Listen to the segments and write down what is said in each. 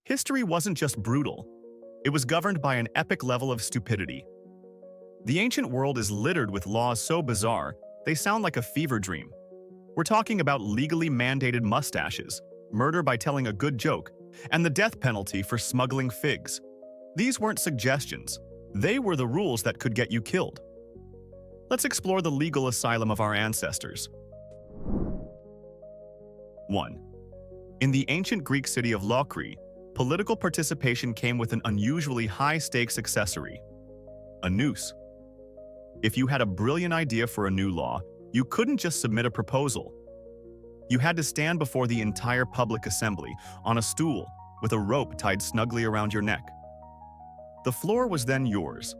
History wasn't just brutal, it was governed by an epic level of stupidity. The ancient world is littered with laws so bizarre, they sound like a fever dream. We're talking about legally mandated mustaches, murder by telling a good joke, and the death penalty for smuggling figs. These weren't suggestions. They were the rules that could get you killed. Let's explore the legal asylum of our ancestors. 1. In the ancient Greek city of Locri, political participation came with an unusually high-stakes accessory: a noose. If you had a brilliant idea for a new law, you couldn't just submit a proposal. You had to stand before the entire public assembly on a stool with a rope tied snugly around your neck. The floor was then yours.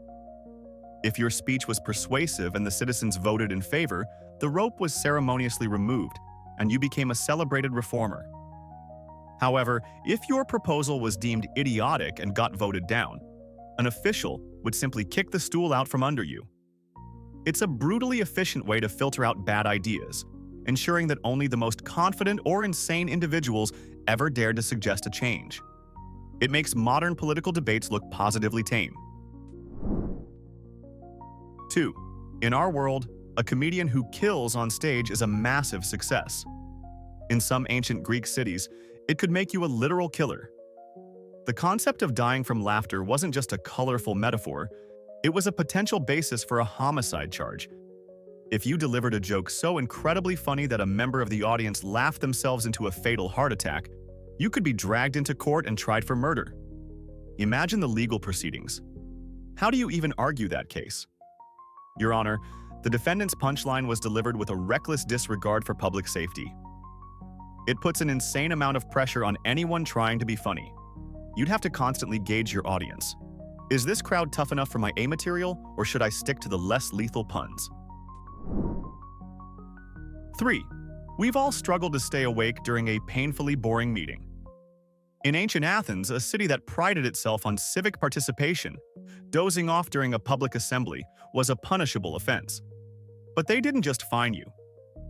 If your speech was persuasive and the citizens voted in favor, the rope was ceremoniously removed, and you became a celebrated reformer. However, if your proposal was deemed idiotic and got voted down, an official would simply kick the stool out from under you. It's a brutally efficient way to filter out bad ideas, ensuring that only the most confident or insane individuals ever dared to suggest a change. It makes modern political debates look positively tame. 2. In our world, a comedian who kills on stage is a massive success. In some ancient Greek cities, it could make you a literal killer. The concept of dying from laughter wasn't just a colorful metaphor, it was a potential basis for a homicide charge. If you delivered a joke so incredibly funny that a member of the audience laughed themselves into a fatal heart attack, you could be dragged into court and tried for murder. Imagine the legal proceedings. How do you even argue that case? Your Honor, the defendant's punchline was delivered with a reckless disregard for public safety. It puts an insane amount of pressure on anyone trying to be funny. You'd have to constantly gauge your audience. Is this crowd tough enough for my A material, or should I stick to the less lethal puns? 3. We've all struggled to stay awake during a painfully boring meeting. In ancient Athens, a city that prided itself on civic participation, dozing off during a public assembly was a punishable offense. But they didn't just fine you.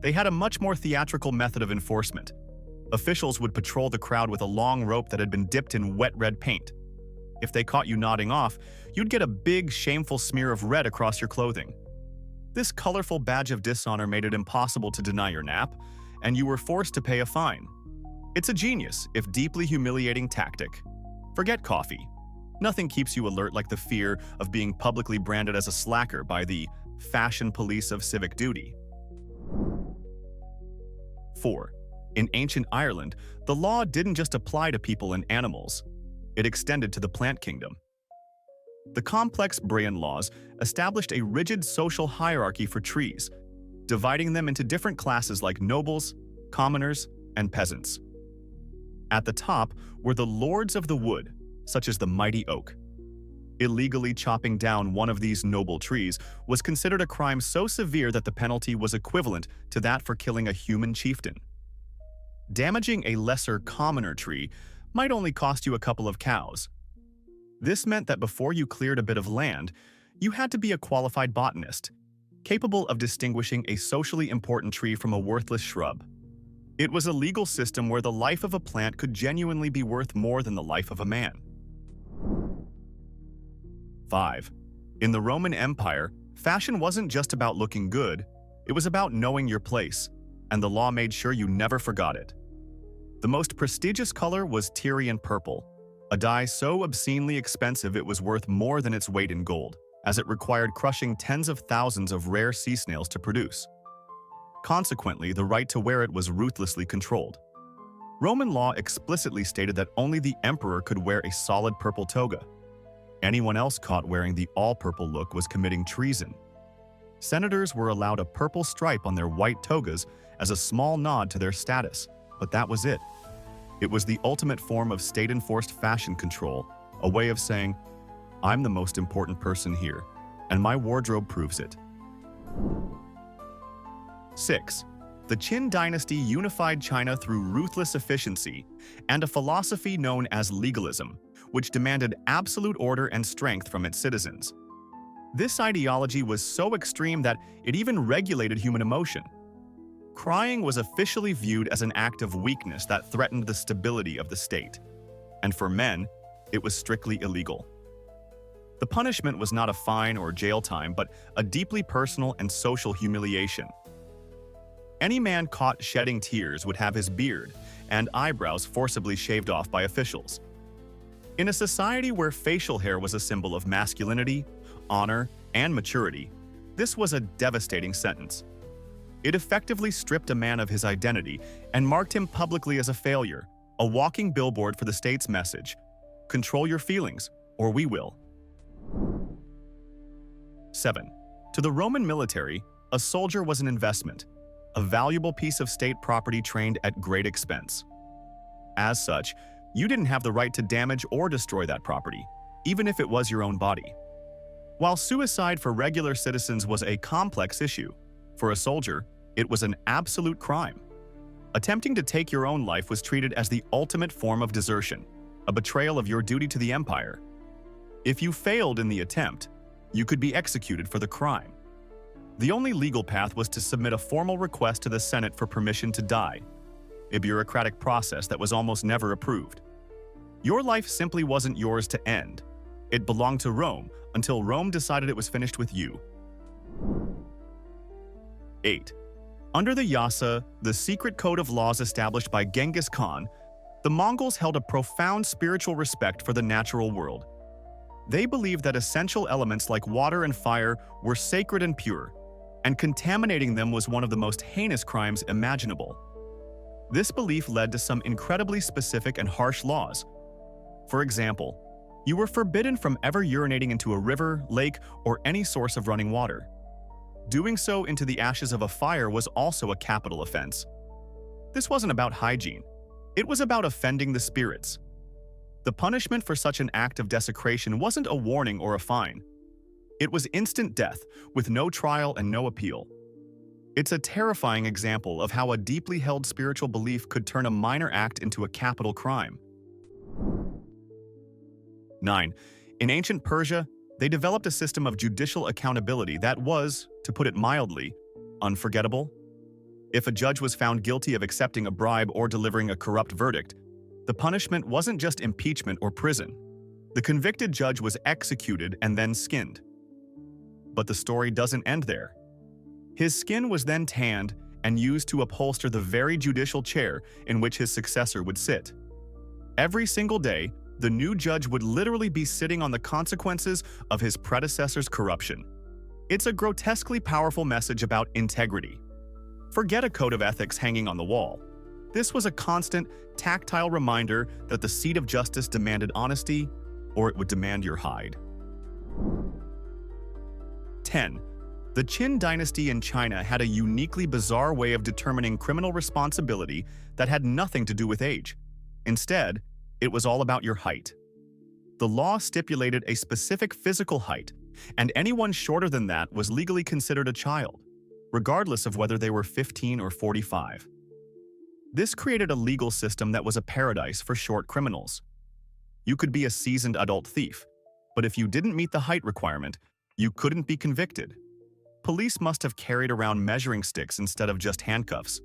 They had a much more theatrical method of enforcement. Officials would patrol the crowd with a long rope that had been dipped in wet red paint. If they caught you nodding off, you'd get a big, shameful smear of red across your clothing. This colorful badge of dishonor made it impossible to deny your nap, and you were forced to pay a fine. It's a genius, if deeply humiliating tactic. Forget coffee. Nothing keeps you alert like the fear of being publicly branded as a slacker by the fashion police of civic duty. 4. In ancient Ireland, the law didn't just apply to people and animals. It extended to the plant kingdom. The complex Brehon laws established a rigid social hierarchy for trees, dividing them into different classes like nobles, commoners, and peasants. At the top were the lords of the wood, such as the mighty oak. Illegally chopping down one of these noble trees was considered a crime so severe that the penalty was equivalent to that for killing a human chieftain. Damaging a lesser commoner tree might only cost you a couple of cows. This meant that before you cleared a bit of land, you had to be a qualified botanist, capable of distinguishing a socially important tree from a worthless shrub. It was a legal system where the life of a plant could genuinely be worth more than the life of a man. 5. In the Roman Empire, fashion wasn't just about looking good, it was about knowing your place, and the law made sure you never forgot it. The most prestigious color was Tyrian purple, a dye so obscenely expensive it was worth more than its weight in gold, as it required crushing tens of thousands of rare sea snails to produce. Consequently, the right to wear it was ruthlessly controlled. Roman law explicitly stated that only the emperor could wear a solid purple toga. Anyone else caught wearing the all-purple look was committing treason. Senators were allowed a purple stripe on their white togas as a small nod to their status, but that was it. It was the ultimate form of state-enforced fashion control, a way of saying, I'm the most important person here, and my wardrobe proves it. 6. The Qin dynasty unified China through ruthless efficiency and a philosophy known as legalism, which demanded absolute order and strength from its citizens. This ideology was so extreme that it even regulated human emotion. Crying was officially viewed as an act of weakness that threatened the stability of the state. and for men, it was strictly illegal. The punishment was not a fine or jail time, but a deeply personal and social humiliation. Any man caught shedding tears would have his beard and eyebrows forcibly shaved off by officials. In a society where facial hair was a symbol of masculinity, honor, and maturity, this was a devastating sentence. It effectively stripped a man of his identity and marked him publicly as a failure, a walking billboard for the state's message: control your feelings, or we will. 7. To the Roman military, a soldier was an investment, a valuable piece of state property trained at great expense. As such, you didn't have the right to damage or destroy that property, even if it was your own body. While suicide for regular citizens was a complex issue, for a soldier, it was an absolute crime. Attempting to take your own life was treated as the ultimate form of desertion, a betrayal of your duty to the empire. If you failed in the attempt, you could be executed for the crime. The only legal path was to submit a formal request to the Senate for permission to die, a bureaucratic process that was almost never approved. Your life simply wasn't yours to end. It belonged to Rome until Rome decided it was finished with you. 8. Under the Yasa, the secret code of laws established by Genghis Khan, the Mongols held a profound spiritual respect for the natural world. They believed that essential elements like water and fire were sacred and pure, and contaminating them was one of the most heinous crimes imaginable. This belief led to some incredibly specific and harsh laws. For example, you were forbidden from ever urinating into a river, lake, or any source of running water. Doing so into the ashes of a fire was also a capital offense. This wasn't about hygiene. It was about offending the spirits. The punishment for such an act of desecration wasn't a warning or a fine. It was instant death, with no trial and no appeal. It's a terrifying example of how a deeply held spiritual belief could turn a minor act into a capital crime. 9. In ancient Persia, they developed a system of judicial accountability that was, to put it mildly, unforgettable. If a judge was found guilty of accepting a bribe or delivering a corrupt verdict, the punishment wasn't just impeachment or prison. The convicted judge was executed and then skinned. But the story doesn't end there. His skin was then tanned and used to upholster the very judicial chair in which his successor would sit. Every single day, the new judge would literally be sitting on the consequences of his predecessor's corruption. It's a grotesquely powerful message about integrity. Forget a code of ethics hanging on the wall. This was a constant, tactile reminder that the seat of justice demanded honesty, or it would demand your hide. 10. The Qin dynasty in China had a uniquely bizarre way of determining criminal responsibility that had nothing to do with age. Instead, it was all about your height. The law stipulated a specific physical height, and anyone shorter than that was legally considered a child, regardless of whether they were 15 or 45. This created a legal system that was a paradise for short criminals. You could be a seasoned adult thief, but if you didn't meet the height requirement, you couldn't be convicted. Police must have carried around measuring sticks instead of just handcuffs.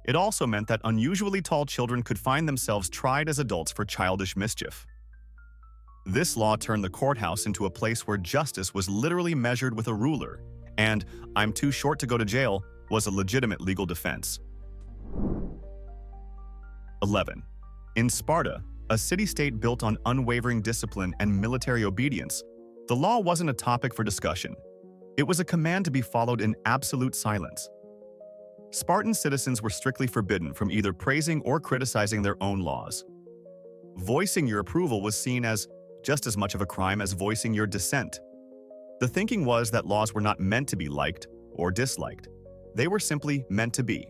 It also meant that unusually tall children could find themselves tried as adults for childish mischief. This law turned the courthouse into a place where justice was literally measured with a ruler, and "I'm too short to go to jail" was a legitimate legal defense. 11. In Sparta, a city-state built on unwavering discipline and military obedience, the law wasn't a topic for discussion. It was a command to be followed in absolute silence. Spartan citizens were strictly forbidden from either praising or criticizing their own laws. Voicing your approval was seen as just as much of a crime as voicing your dissent. The thinking was that laws were not meant to be liked or disliked. They were simply meant to be.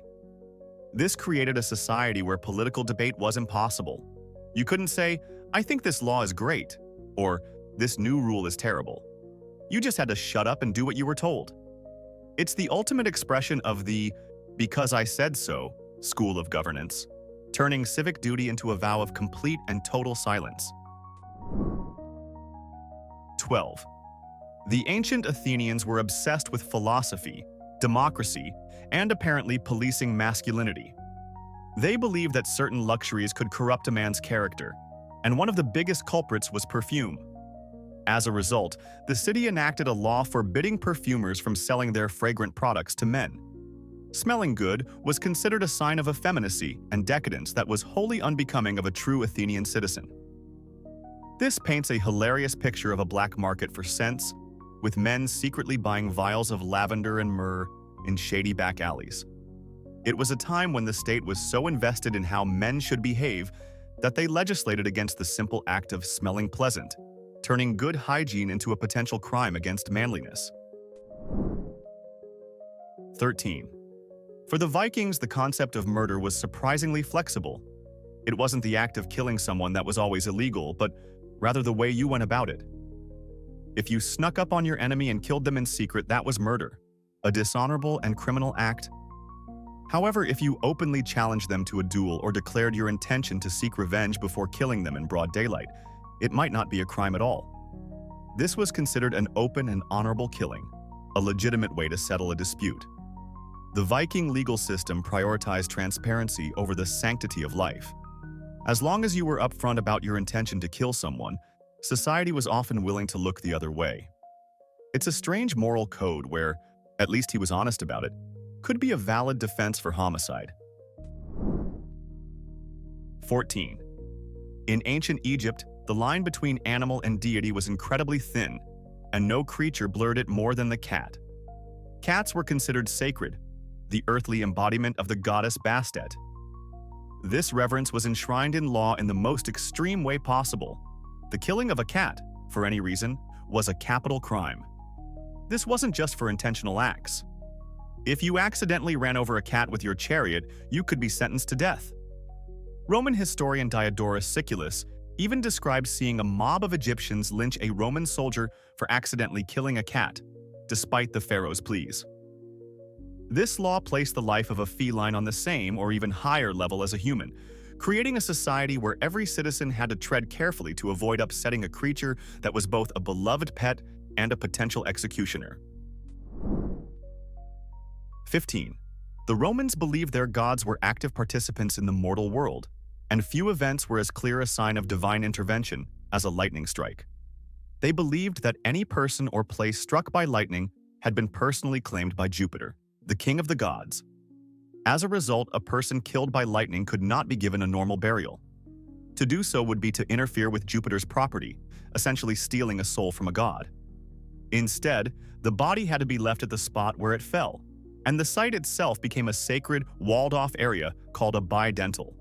This created a society where political debate was impossible. You couldn't say, "I think this law is great," or "this new rule is terrible." You just had to shut up and do what you were told. It's the ultimate expression of the "because I said so" school of governance, turning civic duty into a vow of complete and total silence. 12. The ancient Athenians were obsessed with philosophy, democracy, and apparently policing masculinity. They believed that certain luxuries could corrupt a man's character. and one of the biggest culprits was perfume. As a result, the city enacted a law forbidding perfumers from selling their fragrant products to men. Smelling good was considered a sign of effeminacy and decadence that was wholly unbecoming of a true Athenian citizen. This paints a hilarious picture of a black market for scents, with men secretly buying vials of lavender and myrrh in shady back alleys. It was a time when the state was so invested in how men should behave that they legislated against the simple act of smelling pleasant, turning good hygiene into a potential crime against manliness. 13. For the Vikings, the concept of murder was surprisingly flexible. It wasn't the act of killing someone that was always illegal, but rather the way you went about it. If you snuck up on your enemy and killed them in secret, that was murder, a dishonorable and criminal act. However, if you openly challenged them to a duel or declared your intention to seek revenge before killing them in broad daylight, it might not be a crime at all. This was considered an open and honorable killing, a legitimate way to settle a dispute. The Viking legal system prioritized transparency over the sanctity of life. As long as you were upfront about your intention to kill someone, society was often willing to look the other way. It's a strange moral code where, at least he was honest about it, could be a valid defense for homicide. 14. In ancient Egypt, the line between animal and deity was incredibly thin, and no creature blurred it more than the cat. Cats were considered sacred, the earthly embodiment of the goddess Bastet. This reverence was enshrined in law in the most extreme way possible. The killing of a cat, for any reason, was a capital crime. This wasn't just for intentional acts. If you accidentally ran over a cat with your chariot, you could be sentenced to death. Roman historian Diodorus Siculus even described seeing a mob of Egyptians lynch a Roman soldier for accidentally killing a cat, despite the pharaoh's pleas. This law placed the life of a feline on the same or even higher level as a human, creating a society where every citizen had to tread carefully to avoid upsetting a creature that was both a beloved pet and a potential executioner. 15. The Romans believed their gods were active participants in the mortal world, and few events were as clear a sign of divine intervention as a lightning strike. They believed that any person or place struck by lightning had been personally claimed by Jupiter, the king of the gods. As a result, a person killed by lightning could not be given a normal burial. To do so would be to interfere with Jupiter's property, essentially stealing a soul from a god. Instead, the body had to be left at the spot where it fell, and the site itself became a sacred, walled-off area called a bidental.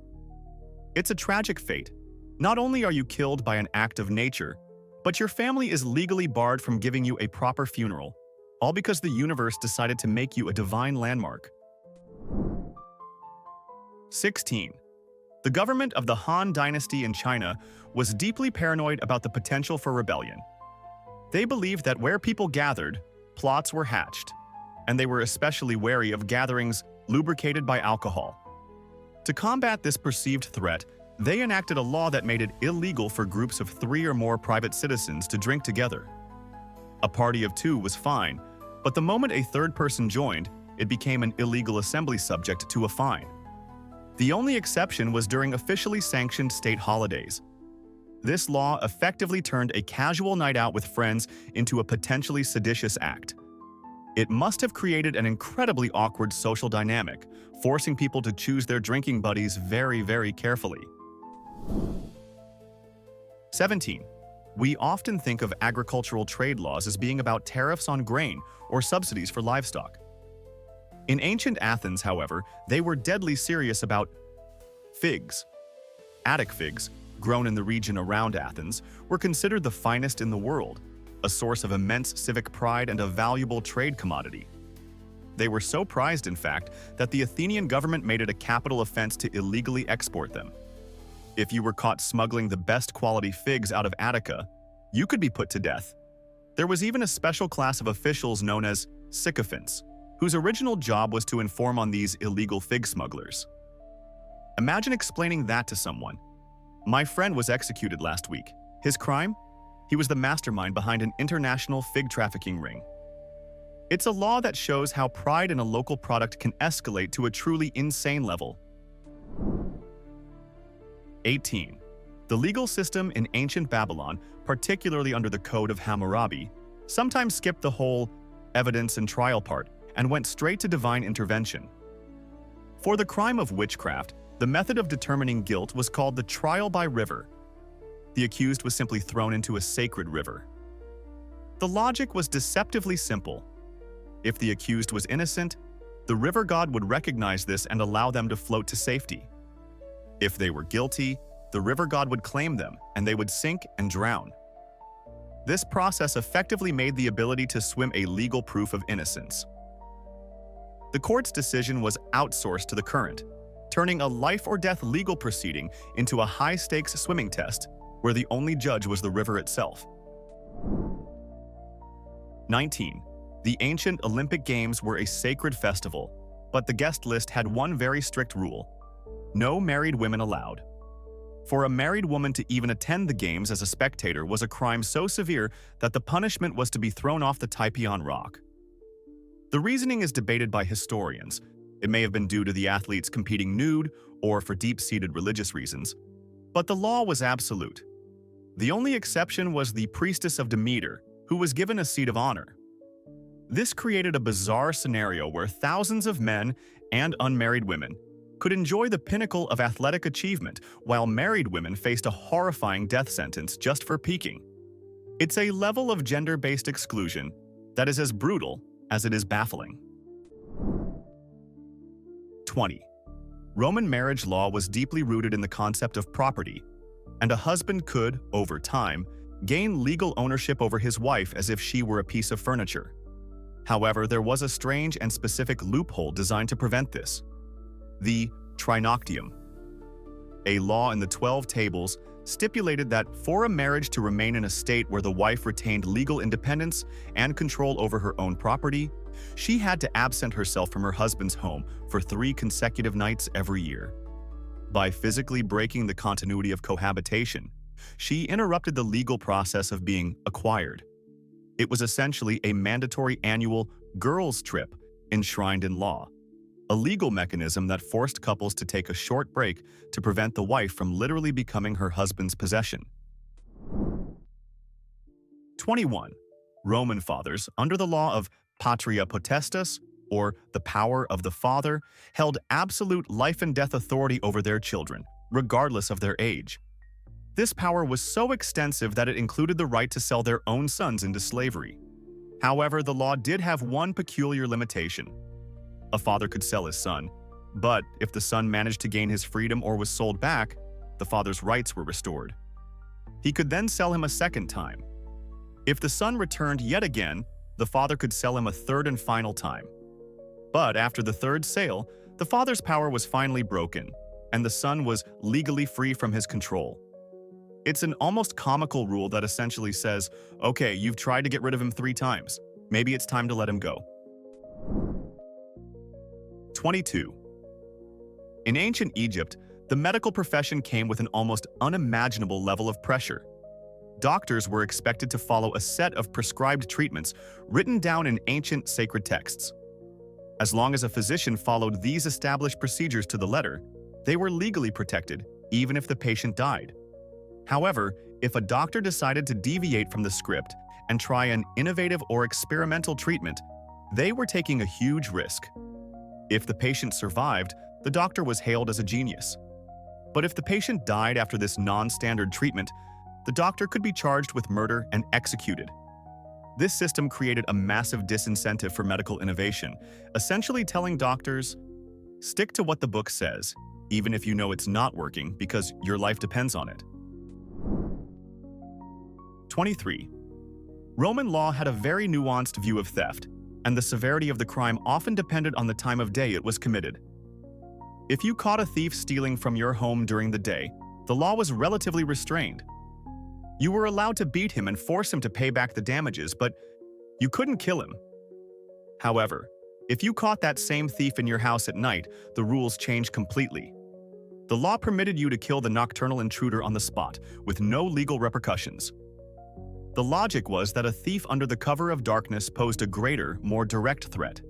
It's a tragic fate. Not only are you killed by an act of nature, but your family is legally barred from giving you a proper funeral, all because the universe decided to make you a divine landmark. 16. The government of the Han Dynasty in China was deeply paranoid about the potential for rebellion. They believed that where people gathered, plots were hatched, and they were especially wary of gatherings lubricated by alcohol. To combat this perceived threat, they enacted a law that made it illegal for groups of 3 or more private citizens to drink together. A party of 2 was fine, but the moment a third person joined, it became an illegal assembly subject to a fine. The only exception was during officially sanctioned state holidays. This law effectively turned a casual night out with friends into a potentially seditious act. It must have created an incredibly awkward social dynamic, forcing people to choose their drinking buddies very, very carefully. 17. We often think of agricultural trade laws as being about tariffs on grain or subsidies for livestock. In ancient Athens, however, they were deadly serious about figs. Attic figs, grown in the region around Athens, were considered the finest in the world, a source of immense civic pride and a valuable trade commodity. They were so prized, in fact, that the Athenian government made it a capital offense to illegally export them. If you were caught smuggling the best quality figs out of Attica, you could be put to death. There was even a special class of officials known as sycophants, whose original job was to inform on these illegal fig smugglers. Imagine explaining that to someone. My friend was executed last week. His crime? He was the mastermind behind an international fig trafficking ring. It's a law that shows how pride in a local product can escalate to a truly insane level. 18. The The legal system in ancient Babylon, particularly under the Code of Hammurabi, sometimes skipped the whole evidence and trial part and went straight to divine intervention. For the crime of witchcraft, the method of determining guilt was called the trial by river. The accused was simply thrown into a sacred river. The logic was deceptively simple. If the accused was innocent, the river god would recognize this and allow them to float to safety. If they were guilty, the river god would claim them and they would sink and drown. This process effectively made the ability to swim a legal proof of innocence. The court's decision was outsourced to the current, turning a life-or-death legal proceeding into a high-stakes swimming test where the only judge was the river itself. 19. The ancient Olympic Games were a sacred festival, but the guest list had one very strict rule: no married women allowed. For a married woman to even attend the games as a spectator was a crime so severe that the punishment was to be thrown off the Typeon Rock. The reasoning is debated by historians. It may have been due to the athletes competing nude or for deep-seated religious reasons, but the law was absolute. The only exception was the priestess of Demeter, who was given a seat of honor. This created a bizarre scenario where thousands of men and unmarried women could enjoy the pinnacle of athletic achievement while married women faced a horrifying death sentence just for peaking. It's a level of gender-based exclusion that is as brutal as it is baffling. 20. Roman marriage law was deeply rooted in the concept of property, and a husband could, over time, gain legal ownership over his wife as if she were a piece of furniture. However, there was a strange and specific loophole designed to prevent this: the Trinoctium. A law in the 12 Tables stipulated that for a marriage to remain in a state where the wife retained legal independence and control over her own property, she had to absent herself from her husband's home for 3 consecutive nights every year. By physically breaking the continuity of cohabitation, she interrupted the legal process of being acquired. It was essentially a mandatory annual girls' trip enshrined in law, a legal mechanism that forced couples to take a short break to prevent the wife from literally becoming her husband's possession. 21. Roman fathers, under the law of patria potestas, or the power of the father, held absolute life and death authority over their children, regardless of their age. This power was so extensive that it included the right to sell their own sons into slavery. However, the law did have one peculiar limitation. A father could sell his son, but if the son managed to gain his freedom or was sold back, the father's rights were restored. He could then sell him a second time. If the son returned yet again, the father could sell him a third and final time. But after the third sale, the father's power was finally broken, and the son was legally free from his control. It's an almost comical rule that essentially says, okay, you've tried to get rid of him 3 times. Maybe it's time to let him go. 22. In ancient Egypt, the medical profession came with an almost unimaginable level of pressure. Doctors were expected to follow a set of prescribed treatments written down in ancient sacred texts. As long as a physician followed these established procedures to the letter, they were legally protected, even if the patient died. However, if a doctor decided to deviate from the script and try an innovative or experimental treatment, they were taking a huge risk. If the patient survived, the doctor was hailed as a genius. But if the patient died after this non-standard treatment, the doctor could be charged with murder and executed. This system created a massive disincentive for medical innovation, essentially telling doctors, stick to what the book says, even if you know it's not working because your life depends on it. 23. Roman law had a very nuanced view of theft, and the severity of the crime often depended on the time of day it was committed. If you caught a thief stealing from your home during the day, the law was relatively restrained. You were allowed to beat him and force him to pay back the damages, but you couldn't kill him. However, if you caught that same thief in your house at night, the rules changed completely. The law permitted you to kill the nocturnal intruder on the spot, with no legal repercussions. The logic was that a thief under the cover of darkness posed a greater, more direct threat.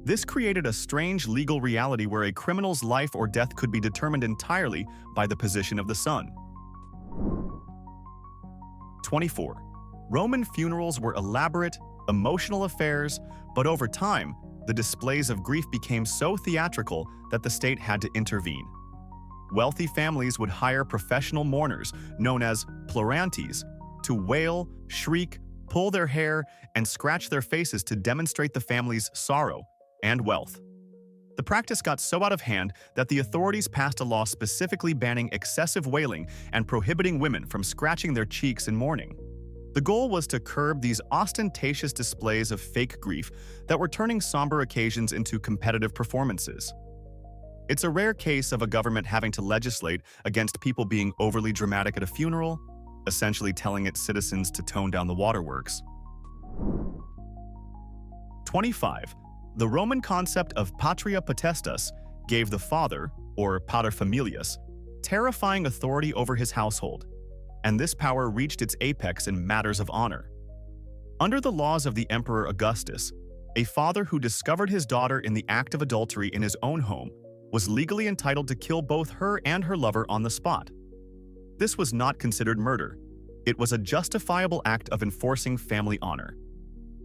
This created a strange legal reality where a criminal's life or death could be determined entirely by the position of the sun. 24. Roman funerals were elaborate, emotional affairs, but over time, the displays of grief became so theatrical that the state had to intervene. Wealthy families would hire professional mourners, known as pleurantes, to wail, shriek, pull their hair, and scratch their faces to demonstrate the family's sorrow and wealth. The practice got so out of hand that the authorities passed a law specifically banning excessive wailing and prohibiting women from scratching their cheeks in mourning. The goal was to curb these ostentatious displays of fake grief that were turning somber occasions into competitive performances. It's a rare case of a government having to legislate against people being overly dramatic at a funeral, essentially telling its citizens to tone down the waterworks. 25. The Roman concept of patria potestas gave the father, or paterfamilias, terrifying authority over his household, and this power reached its apex in matters of honor. Under the laws of the Emperor Augustus, a father who discovered his daughter in the act of adultery in his own home was legally entitled to kill both her and her lover on the spot. This was not considered murder. It was a justifiable act of enforcing family honor.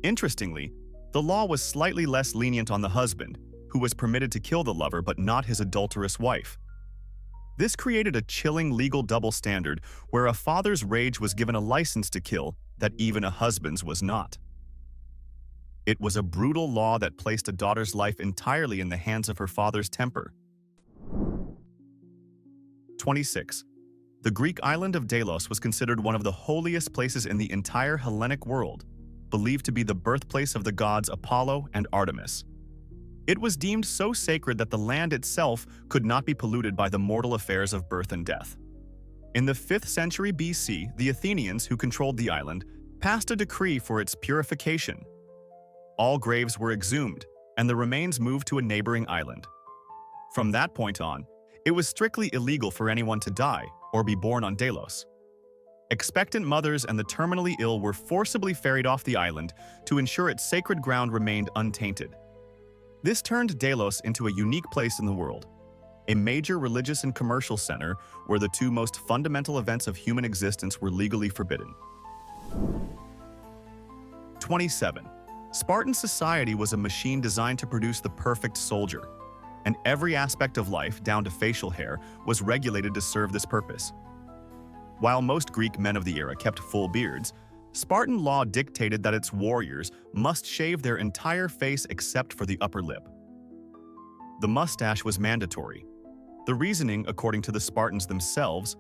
Interestingly, the law was slightly less lenient on the husband, who was permitted to kill the lover but not his adulterous wife. This created a chilling legal double standard where a father's rage was given a license to kill that even a husband's was not. It was a brutal law that placed a daughter's life entirely in the hands of her father's temper. 26. The Greek island of Delos was considered one of the holiest places in the entire Hellenic world, believed to be the birthplace of the gods Apollo and Artemis. It was deemed so sacred that the land itself could not be polluted by the mortal affairs of birth and death. In the 5th century BC, the Athenians, who controlled the island, passed a decree for its purification. All graves were exhumed, and the remains moved to a neighboring island. From that point on, it was strictly illegal for anyone to die or be born on Delos. Expectant mothers and the terminally ill were forcibly ferried off the island to ensure its sacred ground remained untainted. This turned Delos into a unique place in the world, a major religious and commercial center where the two most fundamental events of human existence were legally forbidden. 27. Spartan society was a machine designed to produce the perfect soldier, and every aspect of life, down to facial hair, was regulated to serve this purpose. While most Greek men of the era kept full beards, Spartan law dictated that its warriors must shave their entire face except for the upper lip. The mustache was mandatory. The reasoning, according to the Spartans themselves,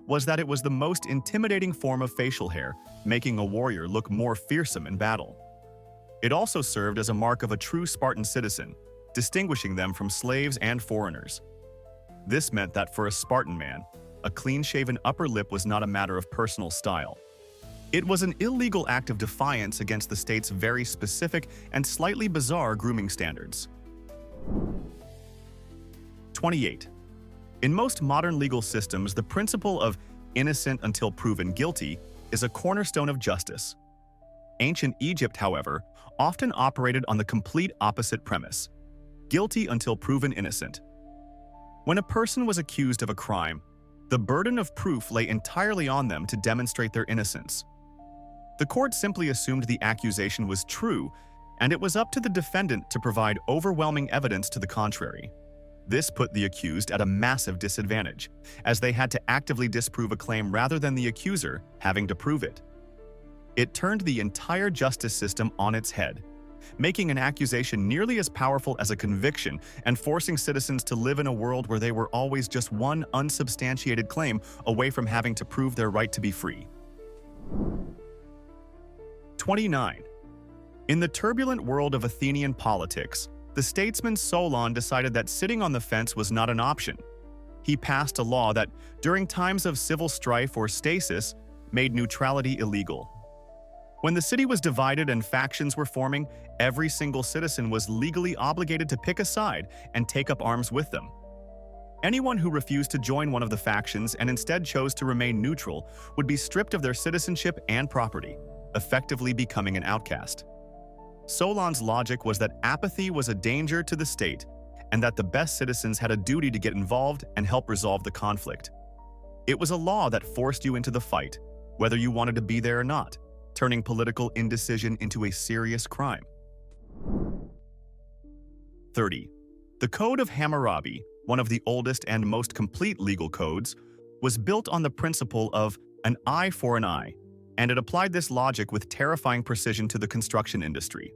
was that it was the most intimidating form of facial hair, making a warrior look more fearsome in battle. It also served as a mark of a true Spartan citizen, distinguishing them from slaves and foreigners. This meant that for a Spartan man, a clean-shaven upper lip was not a matter of personal style. It was an illegal act of defiance against the state's very specific and slightly bizarre grooming standards. 28. In most modern legal systems, the principle of innocent until proven guilty is a cornerstone of justice. Ancient Egypt, however, often operated on the complete opposite premise: guilty until proven innocent. When a person was accused of a crime, the burden of proof lay entirely on them to demonstrate their innocence. The court simply assumed the accusation was true, and it was up to the defendant to provide overwhelming evidence to the contrary. This put the accused at a massive disadvantage, as they had to actively disprove a claim rather than the accuser having to prove it. It turned the entire justice system on its head, making an accusation nearly as powerful as a conviction and forcing citizens to live in a world where they were always just one unsubstantiated claim away from having to prove their right to be free. 29. In the turbulent world of Athenian politics, the statesman Solon decided that sitting on the fence was not an option. He passed a law that, during times of civil strife or stasis, made neutrality illegal. When the city was divided and factions were forming, every single citizen was legally obligated to pick a side and take up arms with them. Anyone who refused to join one of the factions and instead chose to remain neutral would be stripped of their citizenship and property, effectively becoming an outcast. Solon's logic was that apathy was a danger to the state and that the best citizens had a duty to get involved and help resolve the conflict. It was a law that forced you into the fight, whether you wanted to be there or not, turning political indecision into a serious crime. 30. The Code of Hammurabi, one of the oldest and most complete legal codes, was built on the principle of an eye for an eye, and it applied this logic with terrifying precision to the construction industry.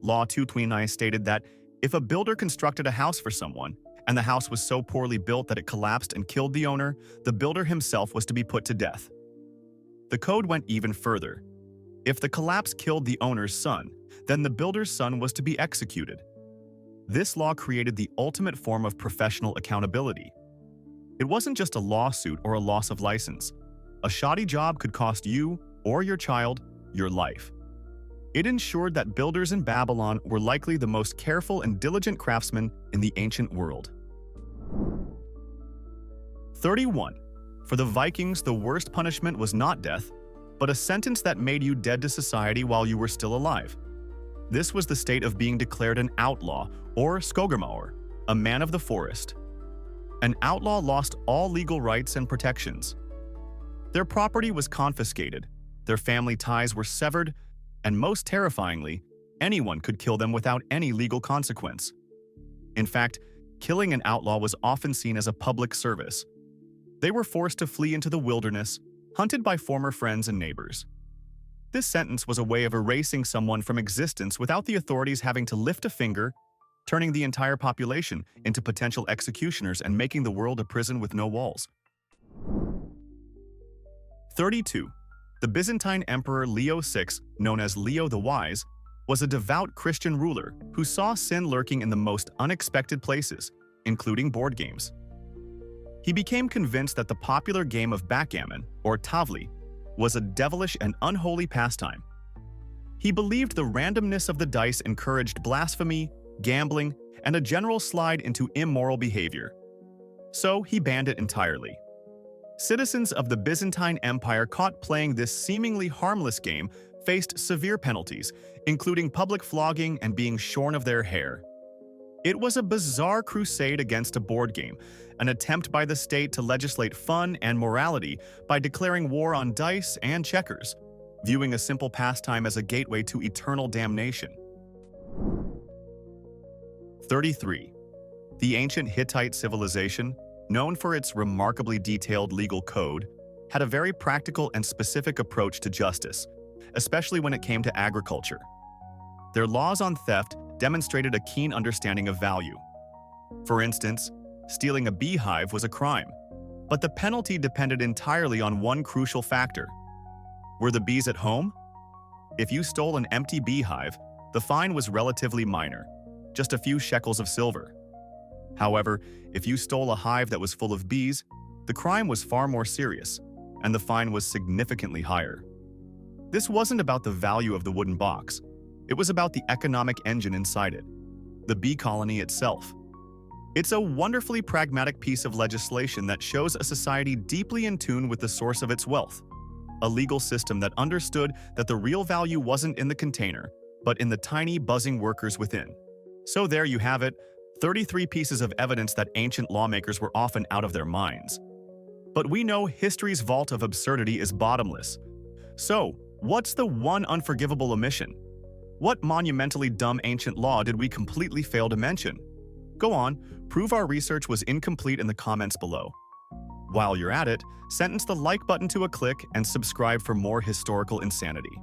Law 229 stated that if a builder constructed a house for someone, and the house was so poorly built that it collapsed and killed the owner, the builder himself was to be put to death. The code went even further. If the collapse killed the owner's son, then the builder's son was to be executed. This law created the ultimate form of professional accountability. It wasn't just a lawsuit or a loss of license. A shoddy job could cost you or your child your life. It ensured that builders in Babylon were likely the most careful and diligent craftsmen in the ancient world. 31. For the Vikings, the worst punishment was not death, but a sentence that made you dead to society while you were still alive. This was the state of being declared an outlaw, or skogermaur, a man of the forest. An outlaw lost all legal rights and protections. Their property was confiscated, their family ties were severed, and most terrifyingly, anyone could kill them without any legal consequence. In fact, killing an outlaw was often seen as a public service. They were forced to flee into the wilderness, hunted by former friends and neighbors. This sentence was a way of erasing someone from existence without the authorities having to lift a finger, turning the entire population into potential executioners and making the world a prison with no walls. 32. The Byzantine Emperor Leo VI, known as Leo the Wise, was a devout Christian ruler who saw sin lurking in the most unexpected places, including board games. He became convinced that the popular game of backgammon, or tavli, was a devilish and unholy pastime. He believed the randomness of the dice encouraged blasphemy, gambling, and a general slide into immoral behavior. So he banned it entirely. Citizens of the Byzantine Empire caught playing this seemingly harmless game faced severe penalties, including public flogging and being shorn of their hair. It was a bizarre crusade against a board game, an attempt by the state to legislate fun and morality by declaring war on dice and checkers, viewing a simple pastime as a gateway to eternal damnation. 33. The ancient Hittite civilization, known for its remarkably detailed legal code, had a very practical and specific approach to justice, especially when it came to agriculture. Their laws on theft demonstrated a keen understanding of value. For instance, stealing a beehive was a crime, but the penalty depended entirely on one crucial factor. Were the bees at home? If you stole an empty beehive, the fine was relatively minor, just a few shekels of silver. However, if you stole a hive that was full of bees, the crime was far more serious, and the fine was significantly higher. This wasn't about the value of the wooden box. It was about the economic engine inside it, the bee colony itself. It's a wonderfully pragmatic piece of legislation that shows a society deeply in tune with the source of its wealth, a legal system that understood that the real value wasn't in the container, but in the tiny, buzzing workers within. So there you have it, 33 pieces of evidence that ancient lawmakers were often out of their minds. But we know history's vault of absurdity is bottomless. So, what's the one unforgivable omission? What monumentally dumb ancient law did we completely fail to mention? Go on, prove our research was incomplete in the comments below. While you're at it, sentence the like button to a click and subscribe for more historical insanity.